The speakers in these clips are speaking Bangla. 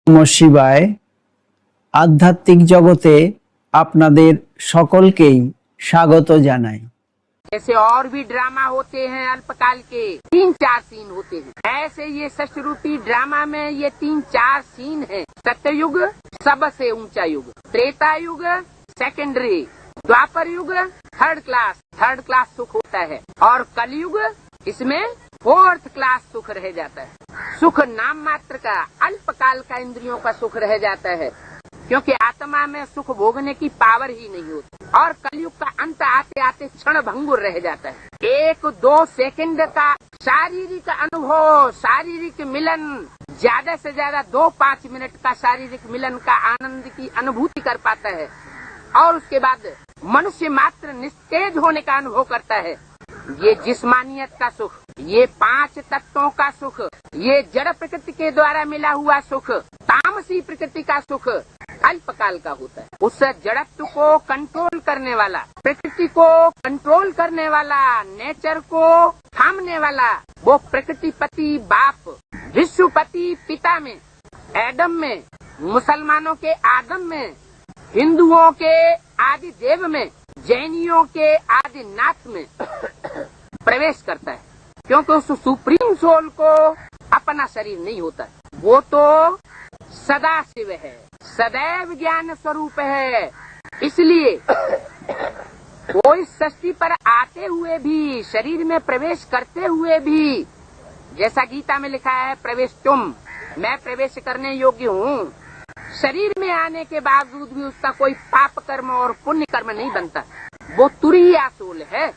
নমঃ শিবায়। আধ্যাত্মিক জগতে আপনাদের সকলকেই স্বাগত জানাই। ऐसे और भी ड्रामा होते हैं अल्पकाल के 3-4 सीन होते हैं। ऐसे ये सष्टरूपी ड्रामा में ये 3-4 सीन है। सत्ययुग सबसे ऊंचा युग, त्रेता युग सेकेंडरी, द्वापर युग थर्ड क्लास सुख होता है, और कलयुग इसमें 4th क्लास सुख रह जाता है। सुख नाम मात्र का, अल्पकाल का इंद्रियों का सुख रह जाता है, क्योंकि आत्मा में सुख भोगने की पावर ही नहीं होती। और कलयुग का अंत आते आते क्षण भंगुर रह जाता है। 1-2 सेकंड का शारीरिक अनुभव, शारीरिक मिलन, ज्यादा से ज्यादा 2-5 मिनट का शारीरिक मिलन का आनंद की अनुभूति कर पाता है, और उसके बाद मनुष्य मात्र निस्तेज होने का अनुभव करता है। ये जिस्मानियत का सुख, ये 5 तत्वों का सुख, ये जड़ प्रकृति के द्वारा मिला हुआ सुख, तामसी प्रकृति का सुख अल्पकाल का होता है। उस जड़त्व को कंट्रोल करने वाला, प्रकृति को कंट्रोल करने वाला, नेचर को थामने वाला, वो प्रकृतिपति बाप, विश्वपति पिता में, एडम में, मुसलमानों के आदम में, हिंदुओं के आदि देव में, जैनियों के आदि नाथ में प्रवेश करता है। क्योंकि उस सुप्रीम सोल को अपना शरीर नहीं होता, वो तो सदा शिव है, सदैव ज्ञान स्वरूप है। इसलिए वो इस सृष्टि पर आते हुए भी, शरीर में प्रवेश करते हुए भी, जैसा गीता में लिखा है, प्रवेश तुम, मैं प्रवेश करने योग्य हूँ। शरीर में आने के बावजूद भी उसका कोई पाप कर्म और पुण्य कर्म नहीं बनता। वो तुरीय सोल है,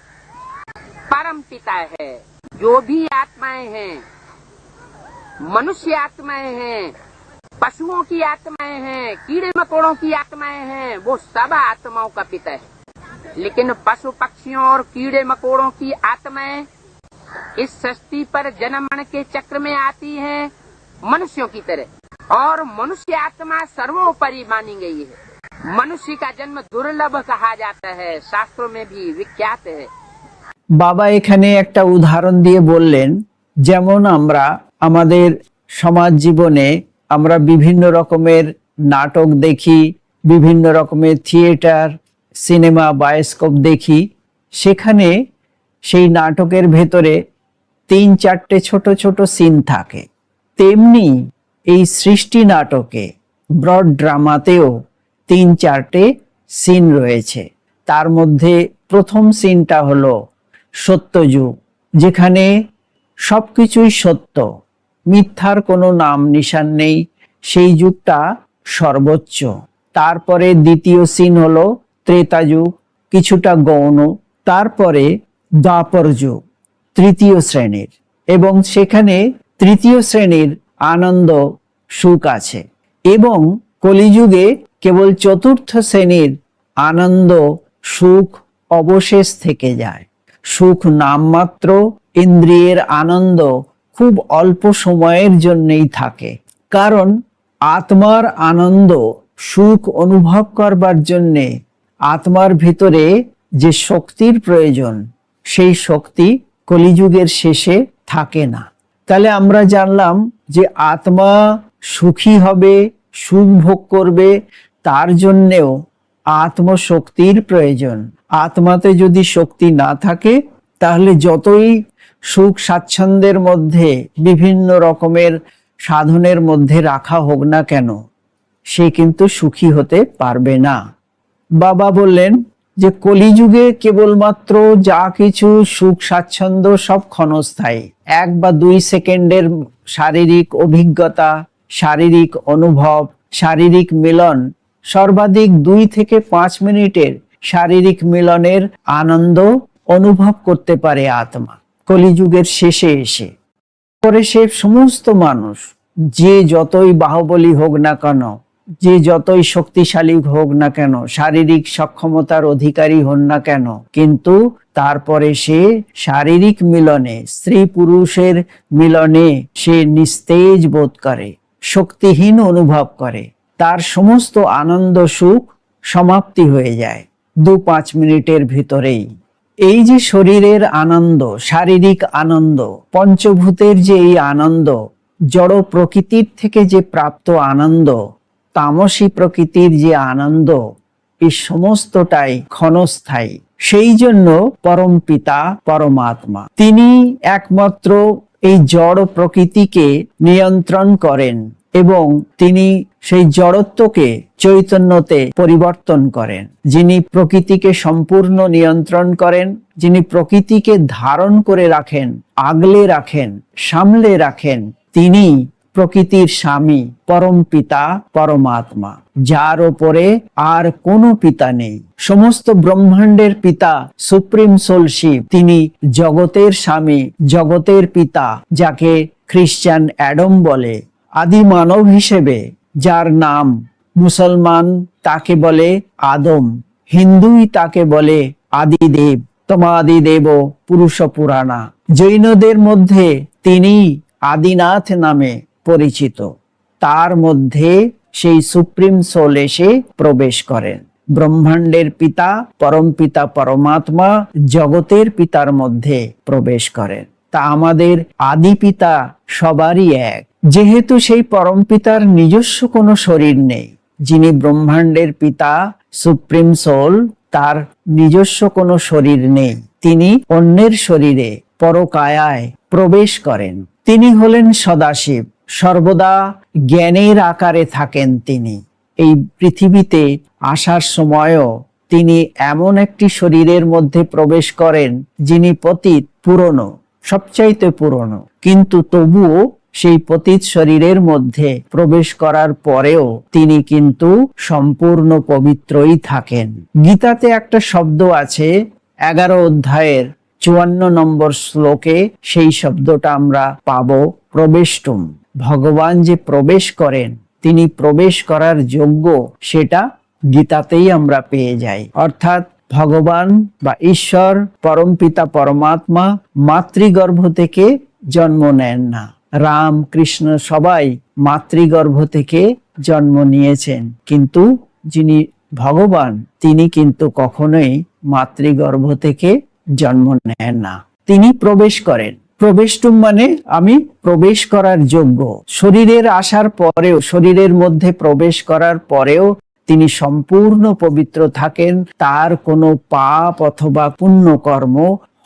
परम पिता है। जो भी आत्माएं हैं, मनुष्य आत्माएं हैं, पशुओं की आत्माएं हैं, कीड़े मकोड़ों की आत्माएं हैं, वो सब आत्माओं का पिता है। लेकिन पशु पक्षियों और कीड़े मकोड़ों की आत्माएं इस सृष्टि पर जन्म मरण के चक्र में आती हैं मनुष्यों की तरह, और मनुष्य आत्मा सर्वोपरि मानी गई है। मनुष्य का जन्म दुर्लभ कहा जाता है, शास्त्रों में भी विख्यात है। বাবা এখানে একটা উদাহরণ দিয়ে বললেন, যেমন আমরা আমাদের সমাজ জীবনে আমরা বিভিন্ন রকমের নাটক দেখি, বিভিন্ন রকমের থিয়েটার, সিনেমা, বায়োস্কোপ দেখি, সেখানে সেই নাটকের ভেতরে 3-4টে ছোট ছোট সিন থাকে। তেমনি এই সৃষ্টি নাটকে, ব্রড ড্রামাতেও 3-4টে সিন রয়েছে। তার মধ্যে প্রথম সিনটা হলো সত্যযুগ, যেখানে সবকিছুই সত্য, মিথ্যার কোনো নাম নিশান নেই, সেই যুগটা সর্বোচ্চ। তারপরে দ্বিতীয় সিন হলো ত্রেতা যুগ, কিছুটা গৌণ। তারপরে দ্বাপর যুগ, তৃতীয় শ্রেণীর, এবং সেখানে তৃতীয় শ্রেণীর আনন্দ সুখ আছে। এবং কলিযুগে কেবল চতুর্থ শ্রেণীর আনন্দ সুখ অবশেষ থেকে যায়। সুখ নামমাত্র, ইন্দ্রিয়ের আনন্দ খুব অল্প সময়ের জন্যই থাকে। কারণ আত্মার আনন্দ সুখ অনুভব করবার জন্যে আত্মার ভিতরে যে শক্তির প্রয়োজন, সেই শক্তি কলিযুগের শেষে থাকে না। তাহলে আমরা জানলাম যে আত্মা সুখী হবে, সুখ ভোগ করবে, তার জন্যেও আত্মশক্তির প্রয়োজন। আত্মাতে যদি শক্তি না থাকে, তাহলে যতই সুখ স্বাচ্ছন্দ্যের মধ্যে, বিভিন্ন রকমের সাধনের মধ্যে রাখা হোক না কেন, সে কিন্তু সুখী হতে পারবে না। বাবা বললেন যে কলিযুগে কেবলমাত্র যা কিছু সুখ স্বাচ্ছন্দ্য সব ক্ষণস্থায়ী। 1 বা 2 সেকেন্ডের শারীরিক অভিজ্ঞতা, শারীরিক অনুভব, শারীরিক মিলন, সর্বাধিক 2 থেকে 5 মিনিটের শারীরিক মিলনের আনন্দ অনুভব করতে পারে আত্মা কলিযুগের শেষে এসে। পরে সে সমস্ত মানুষ, যে যতই বাহুবলী হোক না কেন, যে যতই শক্তিশালী হোক না কেন, শারীরিক সক্ষমতার অধিকারী হন না কেন, কিন্তু তারপরে সে শারীরিক মিলনে, স্ত্রী পুরুষের মিলনে সে নিস্তেজ বোধ করে, শক্তিহীন অনুভব করে। তার সমস্ত আনন্দ সুখ সমাপ্তি হয়ে যায় 2-5 মিনিটের ভিতরেই। এই যে শরীরের আনন্দ, শারীরিক আনন্দ, পঞ্চভূতের যে এই আনন্দ, জড় প্রকৃতির থেকে যে প্রাপ্ত আনন্দ, তামসী প্রকৃতির যে আনন্দ, এই সমস্তটাই ক্ষণস্থায়ী। সেই জন্য পরম পিতা পরমাত্মা তিনি একমাত্র এই জড় প্রকৃতিকে নিয়ন্ত্রণ করেন এবং তিনি সেই জড়ত্বকে চৈতন্যতে পরিবর্তন করেন। যিনি প্রকৃতিকে সম্পূর্ণ নিয়ন্ত্রণ করেন, যিনি প্রকৃতিকে ধারণ করে রাখেন, আগলে রাখেন, সামলে রাখেন, তিনি প্রকৃতির স্বামী পরম পিতা পরমাত্মা, যার ওপরে আর কোনো পিতা নেই। সমস্ত ব্রহ্মাণ্ডের পিতা সুপ্রিম সোল শিব, তিনি জগতের স্বামী, জগতের পিতা, যাকে খ্রিস্টান অ্যাডম বলে। আদি মানব হিসেবে যার নাম, মুসলমান তাকে বলে আদম, হিন্দুই তাকে বলে আদিদেব, তমাদি দেব পুরুষ পুরাণা। জৈনদের মধ্যে তিনি আদিনাথ নামে পরিচিত। তার মধ্যে সেই সুপ্রিম সোল এসে প্রবেশ করেন। ব্রহ্মাণ্ডের পিতা পরম পিতা পরমাত্মা জগতের পিতার মধ্যে প্রবেশ করেন। তা আমাদের আদি পিতা সবারই এক। যেহেতু সেই পরম পিতার নিজস্ব কোনো শরীর নেই, যিনি ব্রহ্মাণ্ডের পিতা সুপ্রিম সোল, তার নিজস্ব কোনো শরীর নেই। তিনি অন্যের শরীরে পরকায়ায় প্রবেশ করেন। তিনি হলেন সদাশিব, সর্বদা জ্ঞানের আকারে থাকেন। তিনি এই পৃথিবীতে আসার সময়ও তিনি এমন একটি শরীরের মধ্যে প্রবেশ করেন যিনি পতিত, পুরনো, সবচাইতে পুরনো, কিন্তু তবুও সেই পতিত শরীরের মধ্যে প্রবেশ করার পরেও তিনি কিন্তু সম্পূর্ণ পবিত্রই থাকেন। গীতাতে একটা শব্দ আছে, 11 অধ্যায়ের 54 নম্বর শ্লোকে সেই শব্দটা আমরা পাবো, প্রবেষ্টুম। ভগবান যে প্রবেশ করেন, তিনি প্রবেশ করার যোগ্য, সেটা গীতাতেই আমরা পেয়ে যাই। অর্থাৎ ভগবান বা ঈশ্বর পরম পিতা পরমাত্মা মাতৃগর্ভ থেকে জন্ম নেন না। রাম, কৃষ্ণ সবাই মাতৃগর্ভ থেকে জন্ম নিয়েছেন, কিন্তু যিনি ভগবান তিনি কিন্তু কখনোই মাতৃগর্ভ থেকে জন্ম নেন না। তিনি প্রবেশ করেন। প্রবেষ্টুম মানে আমি প্রবেশ করার যোগ্য। শরীরের আসার পরেও, শরীরের মধ্যে প্রবেশ করার পরেও তিনি সম্পূর্ণ পবিত্র থাকেন। তার কোনো পাপ অথবা পুণ্য কর্ম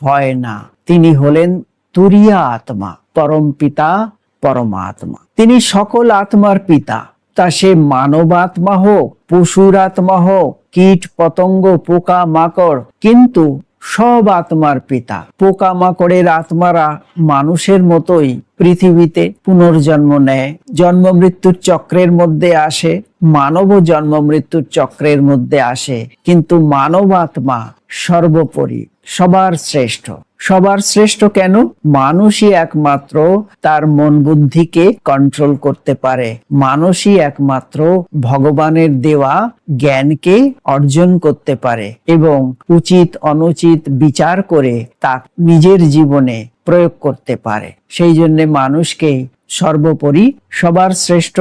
হয় না। তিনি হলেন তুরীয়া আত্মা, পরম পিতা পরমাত্মা। তিনি সকল আত্মার পিতা। তা সে মানব আত্মা হোক, পশুর আত্মা হোক, কীট পতঙ্গ, পোকা মাকড়, কিন্তু সব আত্মার পিতা। পোকা মাকড়ের আত্মারা মানুষের মতোই পৃথিবীতে পুনর্জন্ম নেয়, জন্ম মৃত্যুর চক্রের মধ্যে আসে, মানবও জন্ম মৃত্যুর চক্রের মধ্যে আসে, কিন্তু মানব আত্মা সর্বোপরি, সবার শ্রেষ্ঠ। সবার শ্রেষ্ঠ কেন? মানুষই একমাত্র তার মন বুদ্ধিকে কন্ট্রোল করতে পারে। মানুষই একমাত্র ভগবানের দেওয়া জ্ঞানকে অর্জন করতে পারে এবং উচিত অনুচিত বিচার করে তা নিজের জীবনে প্রয়োগ করতে পারে। সেই জন্য মানুষকে সর্বোপরি সবার শ্রেষ্ঠ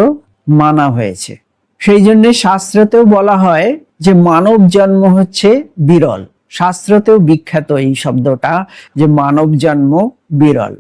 মানা হয়েছে। সেই জন্য শাস্ত্রতেও বলা হয় যে মানব জন্ম হচ্ছে বিরল। শাস্ত্রতেও বিখ্যাত এই শব্দটা, যে মানব জন্ম বিরল।